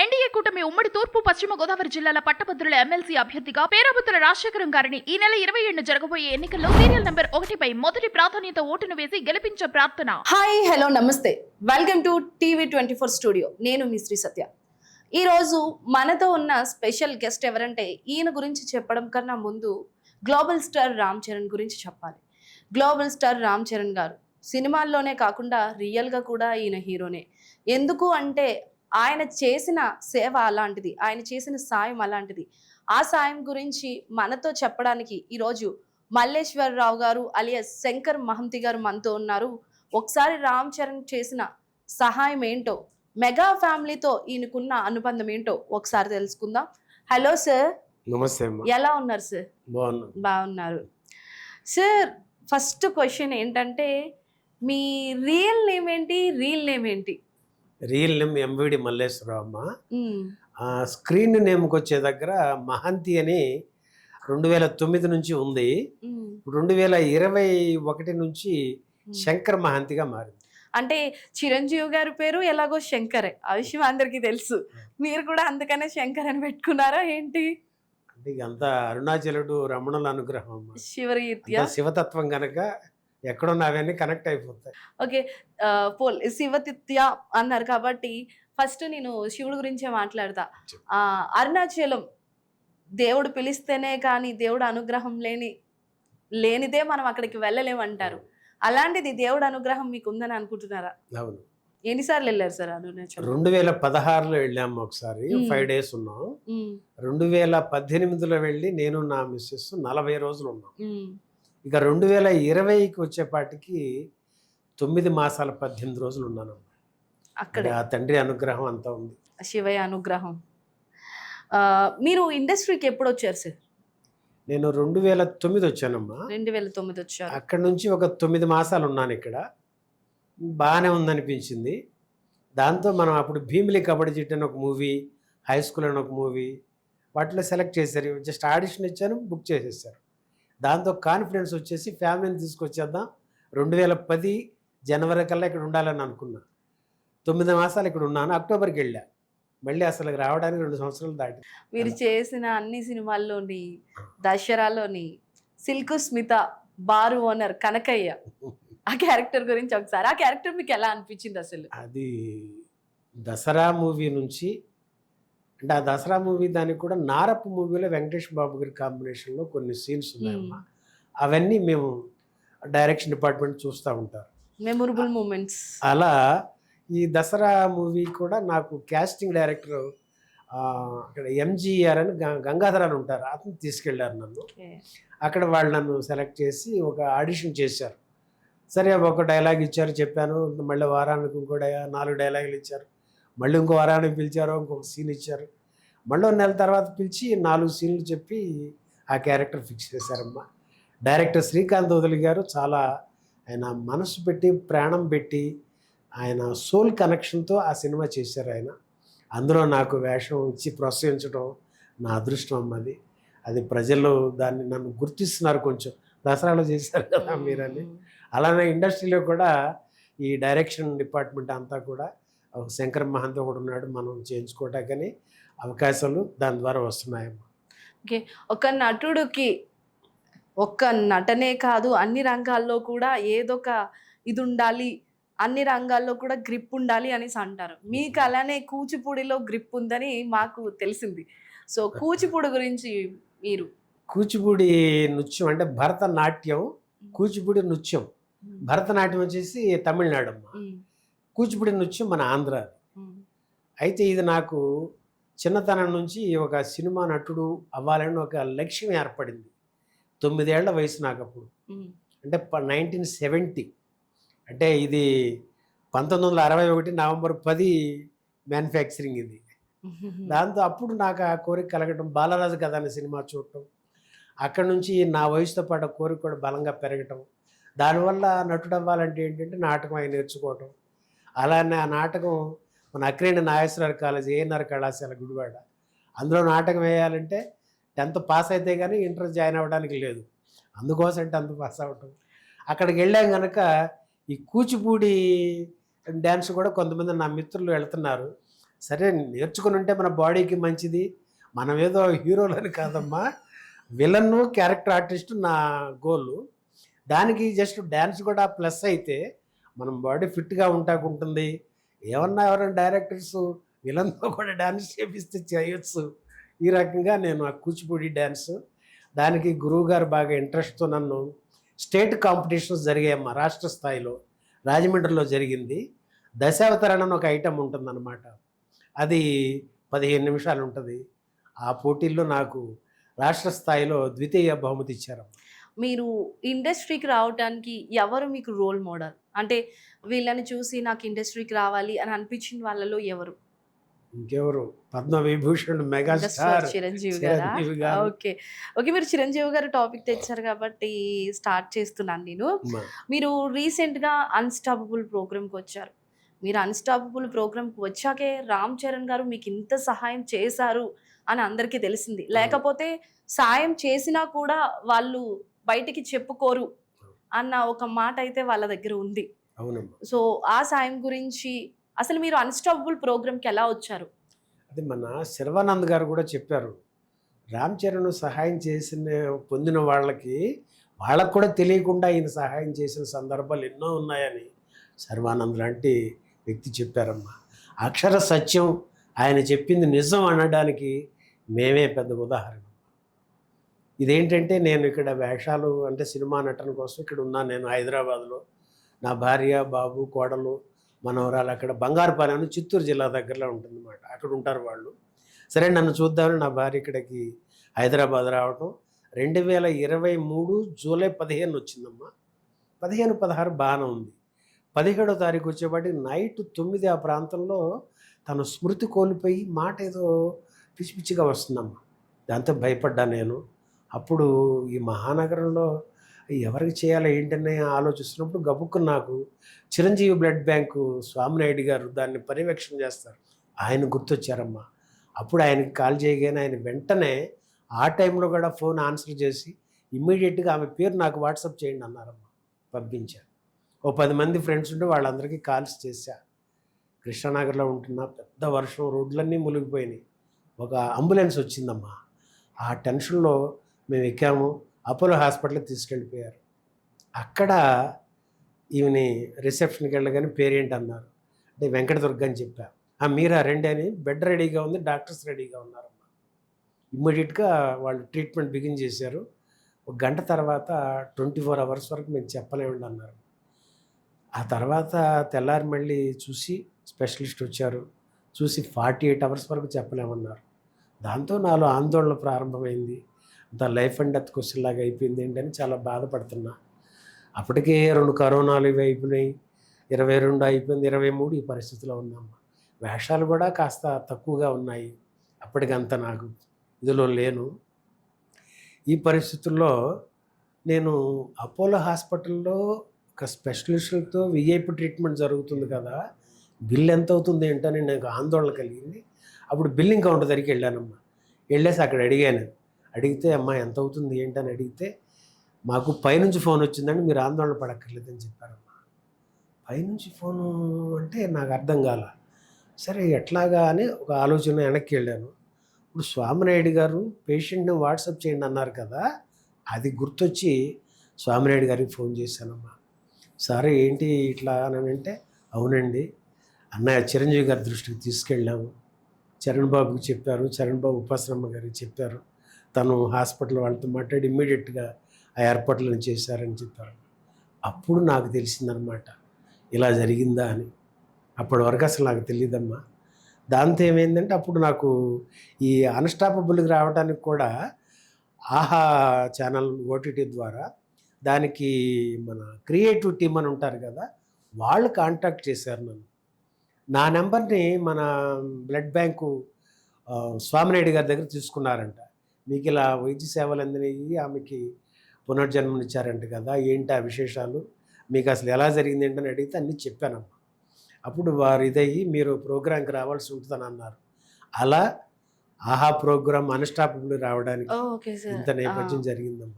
NDA కూటమి ఉమ్మడి తూర్పు పశ్చిమ గోదావరి జిల్లాల పట్టభద్రుల ఎమ్మెల్సీ అభ్యర్థిగా పేరాబుత్తుల రాజశేఖరం గారిని ఈ నెల 27న జరగబోయే ఎన్నికల్లో సీరియల్ నంబర్ 1పై మొదటి ప్రాధాన్యత ఓటును వేసి గెలిపించే ప్రార్థన. హాయ్ హలో నమస్తే, వెల్కమ్ టు TV24 స్టూడియో. నేను మీ శ్రీ సత్య. ఈరోజు మనతో ఉన్న స్పెషల్ గెస్ట్ ఎవరంటే, ఈయన గురించి చెప్పడం కన్నా ముందు గ్లోబల్ స్టార్ రామ్ చరణ్ గురించి చెప్పాలి. గ్లోబల్ స్టార్ రామ్ చరణ్ గారు సినిమాల్లోనే కాకుండా రియల్గా కూడా ఈయన హీరోనే. ఎందుకు అంటే ఆయన చేసిన సేవ అలాంటిది, ఆయన చేసిన సాయం అలాంటిది. ఆ సాయం గురించి మనతో చెప్పడానికి ఈరోజు మల్లేశ్వరరావు గారు అలియాస్ శంకర్ మహంతి గారు మనతో ఉన్నారు. ఒకసారి రామ్ చరణ్ చేసిన సహాయం ఏంటో, మెగా ఫ్యామిలీతో ఈయనకున్న అనుబంధం ఏంటో ఒకసారి తెలుసుకుందాం. Hello sir. నమస్తే. ఎలా ఉన్నారు సార్? బాగున్నారు సార్. ఫస్ట్ క్వశ్చన్ ఏంటంటే, మీ రియల్ నేమ్ ఏంటి, రియల్ నేమ్ ఏంటి? రియల్ నేమ్ ఎంవిడి మల్లేశ్వరరావు అమ్మ. స్క్రీన్ నేమ్కి వచ్చే దగ్గర మహంతి అని 2009 నుంచి ఉంది. 2021 నుంచి శంకర్ మహంతిగా మారింది. అంటే చిరంజీవి గారి పేరు ఎలాగో శంకరే, ఆ విషయం అందరికీ తెలుసు. మీరు కూడా అందుకనే శంకర్ అని పెట్టుకున్నారా ఏంటి? అంటే ఇదంతా అరుణాచలుడు రమణుల అనుగ్రహం అమ్మ. శివరీత్యా శివతత్వం కనుక ఎక్కడున్నా అవన్నీ కనెక్ట్ అయిపోతాయి. ఓకే, శివతిత్య అన్నారు కాబట్టి ఫస్ట్ నేను శివుడు గురించే మాట్లాడతా. అరుణాచలం దేవుడు పిలిస్తేనే కానీ దేవుడు అనుగ్రహం లేనిదే మనం అక్కడికి వెళ్ళలేమంటారు. అలాంటిది దేవుడు అనుగ్రహం మీకు ఉందని అనుకుంటున్నారా? అవును. ఎన్నిసార్లు వెళ్ళారు సార్ అరుణాచలం? 2016లో వెళ్ళాము ఒకసారి, 5 days ఉన్నాం. 2018లో వెళ్ళి నేను నా మిస్సెస్ 40 రోజులు ఉన్నాం. ఇక 2020కి వచ్చేపాటికి 9 మాసాల 18 రోజులు ఉన్నాను అక్కడ. ఆ తండ్రి అనుగ్రహం అంతా ఉంది, శివయ్య అనుగ్రహం. మీరు ఇండస్ట్రీకి ఎప్పుడు వచ్చారు సార్? నేను 2009 వచ్చానమ్మా. 2009 వచ్చారు. అక్కడ నుంచి ఒక 9 మాసాలు ఉన్నాను ఇక్కడ. బాగానే ఉందనిపించింది. దాంతో మనం అప్పుడు భీమిలి కబడ్డీ చిట్ అని ఒక మూవీ, హై స్కూల్ అని ఒక మూవీ, వాటిలో సెలెక్ట్ చేశారు. జస్ట్ ఆడిషన్ ఇచ్చాను, బుక్ చేసేసారు. దాంతో కాన్ఫిడెన్స్ వచ్చేసి ఫ్యామిలీని తీసుకొచ్చేద్దాం, 2010 జనవరి కల్లా ఇక్కడ ఉండాలని అనుకున్నా. 9 మాసాలు ఇక్కడ ఉన్నాను. అక్టోబర్కి వెళ్ళా. మళ్ళీ అసలు రావడానికి 2 సంవత్సరాలు దాటి. మీరు చేసిన అన్ని సినిమాల్లోని, దసరాలోని సిల్క్ స్మిత, బారు ఓనర్ కనకయ్య, ఆ క్యారెక్టర్ గురించి ఒకసారి, ఆ క్యారెక్టర్ మీకు ఎలా అనిపించింది అసలు? అది దసరా మూవీ నుంచి, అంటే ఆ దసరా మూవీ దానికి కూడా నారప్ప మూవీలో వెంకటేష్ బాబు గారి కాంబినేషన్లో కొన్ని సీన్స్ ఉన్నాయమ్మా. అవన్నీ మేము డైరెక్షన్ డిపార్ట్మెంట్ చూస్తూ ఉంటారు, మెమొరబుల్ మూమెంట్స్. అలా ఈ దసరా మూవీ కూడా నాకు క్యాస్టింగ్ డైరెక్టర్ అక్కడ MGR అని గంగాధర్ అని ఉంటారు, అతను తీసుకెళ్ళారు నన్ను. అక్కడ వాళ్ళు నన్ను సెలెక్ట్ చేసి ఒక ఆడిషన్ చేశారు. సరే, ఒక డైలాగ్ ఇచ్చారు, చెప్పాను. మళ్ళీ వారానికి ఇంకో 4 డైలాగులు ఇచ్చారు. మళ్ళీ ఇంకో వారానికి పిలిచారు, ఇంకొక సీన్ ఇచ్చారు. మళ్ళీ 1 నెల తర్వాత పిలిచి 4 సీన్లు చెప్పి ఆ క్యారెక్టర్ ఫిక్స్ చేశారమ్మా. డైరెక్టర్ శ్రీకాంత్ వదిలి గారు చాలా, ఆయన మనసు పెట్టి ప్రాణం పెట్టి ఆయన సోల్ కనెక్షన్తో ఆ సినిమా చేశారు ఆయన. అందులో నాకు వేషం ఇచ్చి ప్రోత్సహించడం నా అదృష్టం అమ్మది. అది ప్రజలు దాన్ని నన్ను గుర్తిస్తున్నారు. కొంచెం దసరాలో చేశారు కదా మీరని. అలానే ఇండస్ట్రీలో కూడా ఈ డైరెక్షన్ డిపార్ట్మెంట్ అంతా కూడా శంకర్ మహంతి కూడా ఉన్నాడు, మనం చేయించుకోవటానికి అవకాశాలు దాని ద్వారా వస్తున్నాయమ్మా. ఓకే, ఒక నటుడికి ఒక్క నటనే కాదు, అన్ని రంగాల్లో కూడా ఏదో ఒక ఇది ఉండాలి, అన్ని రంగాల్లో కూడా గ్రిప్ ఉండాలి అనేసి అంటారు. మీకు అలానే కూచిపూడిలో గ్రిప్ ఉందని మాకు తెలిసింది. సో కూచిపూడి గురించి మీరు. కూచిపూడి నృత్యం అంటే భరతనాట్యం, కూచిపూడి నృత్యం. భరతనాట్యం వచ్చేసి తమిళనాడు అమ్మ, కూచిపూడి నృత్యం మన ఆంధ్ర. అయితే ఇది నాకు చిన్నతనం నుంచి ఒక సినిమా నటుడు అవ్వాలని ఒక లక్ష్యం ఏర్పడింది. 9 ఏళ్ల వయసు నాకు అప్పుడు. అంటే 1970, అంటే ఇది 1961 నవంబర్ 10 మ్యానుఫ్యాక్చరింగ్ ఇది. దాంతో అప్పుడు నాకు ఆ కోరిక కలగటం, బాలరాజు కథ అనే సినిమా చూడటం, అక్కడ నుంచి నా వయసుతో పాటు కోరిక కూడా బలంగా పెరగటం. దానివల్ల నటుడు అవ్వాలంటే ఏంటంటే నాటకం అవి నేర్చుకోవటం. అలానే ఆ నాటకం మన అక్కినేని నాగేశ్వరరావు కాలేజ్, ANR కళాశాల గుడివాడ, అందులో నాటకం వేయాలంటే 10th పాస్ అయితే కానీ ఇంటర్ జాయిన్ అవ్వడానికి లేదు. అందుకోసం 10th పాస్ అవ్వటం. అక్కడికి వెళ్ళాం కనుక ఈ కూచిపూడి డ్యాన్స్ కూడా కొంతమంది నా మిత్రులు వెళ్తున్నారు. సరే నేర్చుకుని ఉంటే మన బాడీకి మంచిది, మనం ఏదో హీరోలని కాదమ్మా, విలన్ క్యారెక్టర్ ఆర్టిస్ట్ నా గోల్. దానికి జస్ట్ డ్యాన్స్ కూడా ప్లస్ అయితే మనం బాడీ ఫిట్గా ఉంటుంది. ఏమన్నా ఎవరైనా డైరెక్టర్స్ విలన్తో కూడా డ్యాన్స్ చేపిస్తే చేయొచ్చు. ఈ రకంగా నేను ఆ కూచిపూడి డ్యాన్స్, దానికి గురువు గారు బాగా ఇంట్రెస్ట్తో నన్ను స్టేట్ కాంపిటీషన్స్ జరిగాయమ్మా రాష్ట్ర స్థాయిలో. రాజమండ్రిలో జరిగింది. దశావతరణం అని ఒక ఐటెం ఉంటుందన్నమాట. అది 15 నిమిషాలు ఉంటుంది. ఆ పోటీల్లో నాకు రాష్ట్ర స్థాయిలో ద్వితీయ బహుమతి ఇచ్చారమ్మా. మీరు ఇండస్ట్రీకి రావడానికి ఎవరు మీకు రోల్ మోడల్? అంటే వీళ్ళని చూసి నాకు ఇండస్ట్రీకి రావాలి అని అనిపించిన వాళ్ళలో ఎవరు? ఇంకెవరు, పద్మవిభూషణ్ మెగాస్టార్ చిరంజీవి గారా? చిరంజీవి గారు. ఓకే. ఓకే. మీరు చిరంజీవి గారు టాపిక్ తెచ్చారు కాబట్టి స్టార్ట్ చేస్తున్నాను నేను. అమ్మా. మీరు రీసెంట్‌గా అన్‌స్టాపబుల్ ప్రోగ్రామ్‌కి వచ్చారు. మీరు అన్‌స్టాపబుల్ ప్రోగ్రామ్‌కి వచ్చాకే రామ్ చరణ్ గారు మీకు ఇంత సహాయం చేశారు అని అందరికీ తెలిసింది. లేకపోతే సాయం చేసినా కూడా వాళ్ళు బయటికి చెప్పుకోరు అన్న ఒక మాట అయితే వాళ్ళ దగ్గర ఉంది. అవునమ్మా. సో, ఆ సాయం గురించి అసలు మీరు అన్‌స్టాపబుల్ ప్రోగ్రామ్‌కి ఎలా వచ్చారు? అది మన శర్వానంద్ గారు కూడా చెప్పారు. రామ్ చరణ్ సహాయం పొందిన వాళ్ళకు కూడా తెలియకుండా ఈయన సహాయం చేసిన సందర్భాలు ఎన్నో ఉన్నాయని శర్వానంద్ లాంటి వ్యక్తి చెప్పారమ్మా. అక్షర సత్యం, ఆయన చెప్పింది నిజం అనడానికి మేమే పెద్ద ఉదాహరణ. ఇదేంటంటే నేను ఇక్కడ వేషాలు అంటే సినిమా నటన కోసం ఇక్కడ ఉన్నాను. నేను హైదరాబాద్లో, నా భార్య, బాబు, కోడలు, మనవరాలు అక్కడ బంగారుపాలెం అని చిత్తూరు జిల్లా దగ్గరలో ఉంటుందన్నమాట. అక్కడ ఉంటారు వాళ్ళు. సరే నన్ను చూద్దామని నా భార్య ఇక్కడికి హైదరాబాద్ రావటం 2023 జూలై 15 వచ్చిందమ్మా. 15, 16 బాగానే ఉంది. 17వ తారీఖు వచ్చేపాటికి నైట్ 9 ఆ ప్రాంతంలో తను స్మృతి కోల్పోయి మాట ఏదో పిచ్చి పిచ్చిగా వస్తుందమ్మా. దాంతో భయపడ్డా నేను. అప్పుడు ఈ మహానగరంలో ఎవరికి చేయాలో ఏంటనే ఆలోచిస్తున్నప్పుడు గబుక్కున నాకు చిరంజీవి బ్లడ్ బ్యాంకు స్వామినాయుడు గారు దాన్ని పర్యవేక్షణ చేస్తారు, ఆయన గుర్తొచ్చారమ్మా. అప్పుడు ఆయనకి కాల్ చేయగానే ఆయన వెంటనే ఆ టైంలో కూడా ఫోన్ ఆన్సర్ చేసి ఇమ్మీడియట్గా ఆమె పేరు నాకు వాట్సాప్ చేయండి అన్నారమ్మా. పంపించారు. ఓ 10 మంది ఫ్రెండ్స్ ఉంటే వాళ్ళందరికీ కాల్స్ చేశా. కృష్ణానగర్లో ఉంటున్నా, పెద్ద వర్షం, రోడ్లన్నీ మునిగిపోయినాయి. ఒక అంబులెన్స్ వచ్చిందమ్మా. ఆ టెన్షన్లో మేము ఎక్కాము. అపోలో హాస్పిటల్కి తీసుకెళ్ళిపోయారు. అక్కడ ఈమెని రిసెప్షన్కి వెళ్ళగానే పేరేంటి అన్నారు. అంటే వెంకటదుర్గ అని చెప్పా. మీరా రండి అని, బెడ్ రెడీగా ఉంది, డాక్టర్స్ రెడీగా ఉన్నారమ్మా. ఇమ్మీడియట్గా వాళ్ళు ట్రీట్మెంట్ బిగిన్ చేశారు. ఒక గంట తర్వాత 24 అవర్స్ వరకు మేము చెప్పలేమండి అన్నారు. ఆ తర్వాత తెల్లారి మళ్ళీ చూసి స్పెషలిస్ట్ వచ్చారు, చూసి 48 అవర్స్ వరకు చెప్పలేమన్నారు. దాంతో నాలో ఆందోళన ప్రారంభమైంది. అంత లైఫ్ అండ్ డెత్ క్వశ్చన్ లాగా అయిపోయింది ఏంటని చాలా బాధపడుతున్నా. అప్పటికే 2 కరోనాలు ఇవి అయిపోయినాయి, 22 అయిపోయింది, 23 ఈ పరిస్థితిలో ఉన్నాము. వేషాలు కూడా కాస్త తక్కువగా ఉన్నాయి. అప్పటికంత నాకు ఇదిలో లేను. ఈ పరిస్థితుల్లో నేను అపోలో హాస్పిటల్లో ఒక స్పెషలిస్టులతో విఐపి ట్రీట్మెంట్ జరుగుతుంది కదా, బిల్ ఎంత అవుతుంది ఏంటని నాకు ఆందోళన కలిగింది. అప్పుడు బిల్లింగ్ కౌంటర్ దగ్గరికి వెళ్ళానమ్మా. వెళ్ళేసి అక్కడ అడిగితే అమ్మా ఎంత అవుతుంది ఏంటని అడిగితే, మాకు పైనుంచి ఫోన్ వచ్చిందండి, మీరు ఆందోళన పడక్కర్లేదని చెప్పారమ్మా. పైనుంచి ఫోను అంటే నాకు అర్థం కాల. సరే ఎట్లాగా అని ఒక ఆలోచన వెనక్కి వెళ్ళాను. ఇప్పుడు స్వామినాయుడు గారు పేషెంట్ని వాట్సాప్ చేయండి అన్నారు కదా, అది గుర్తొచ్చి స్వామినాయుడు గారికి ఫోన్ చేశానమ్మా. సరే ఏంటి ఇట్లా అని అంటే, అవునండి అన్నయ్య చిరంజీవి గారి దృష్టికి తీసుకెళ్ళాము, చరణ్ బాబుకి చెప్పారు, చరణ్ బాబు ఉపాసనమ్మ గారికి చెప్పారు, తను హాస్పిటల్ వాళ్ళతో మాట్లాడి ఇమ్మీడియట్గా ఆ ఏర్పాట్లను చేశారని చెప్పారు. అప్పుడు నాకు తెలిసిందనమాట ఇలా జరిగిందా అని. అప్పటి వరకు అసలు నాకు తెలియదమ్మా. దాంతో ఏమైందంటే అప్పుడు నాకు ఈ అన్‌స్టాపబుల్‌కి రావడానికి కూడా ఆహా ఛానల్ ఓటీటీ ద్వారా దానికి మన క్రియేటివ్ టీమ్ అని ఉంటారు కదా, వాళ్ళు కాంటాక్ట్ చేశారు నన్ను. నా నెంబర్ని మన బ్లడ్ బ్యాంకు స్వామినాయుడు గారి దగ్గర తీసుకున్నారంట. మీకు ఇలా వైద్య సేవలు అందినవి, ఆమెకి పునర్జన్మనిచ్చారంట కదా, ఏంటి ఆ విశేషాలు, మీకు అసలు ఎలా జరిగింది ఏంటని అడిగితే అన్నీ చెప్పానమ్మా. అప్పుడు వారు ఇదయ్యి మీరు ప్రోగ్రాంకి రావాల్సి ఉంటుందని అన్నారు. అలా ఆహా ప్రోగ్రామ్ అన్‌స్టాపబుల్ రావడానికి ఓకే సార్. ఇంత నేపథ్యం జరిగిందమ్మా.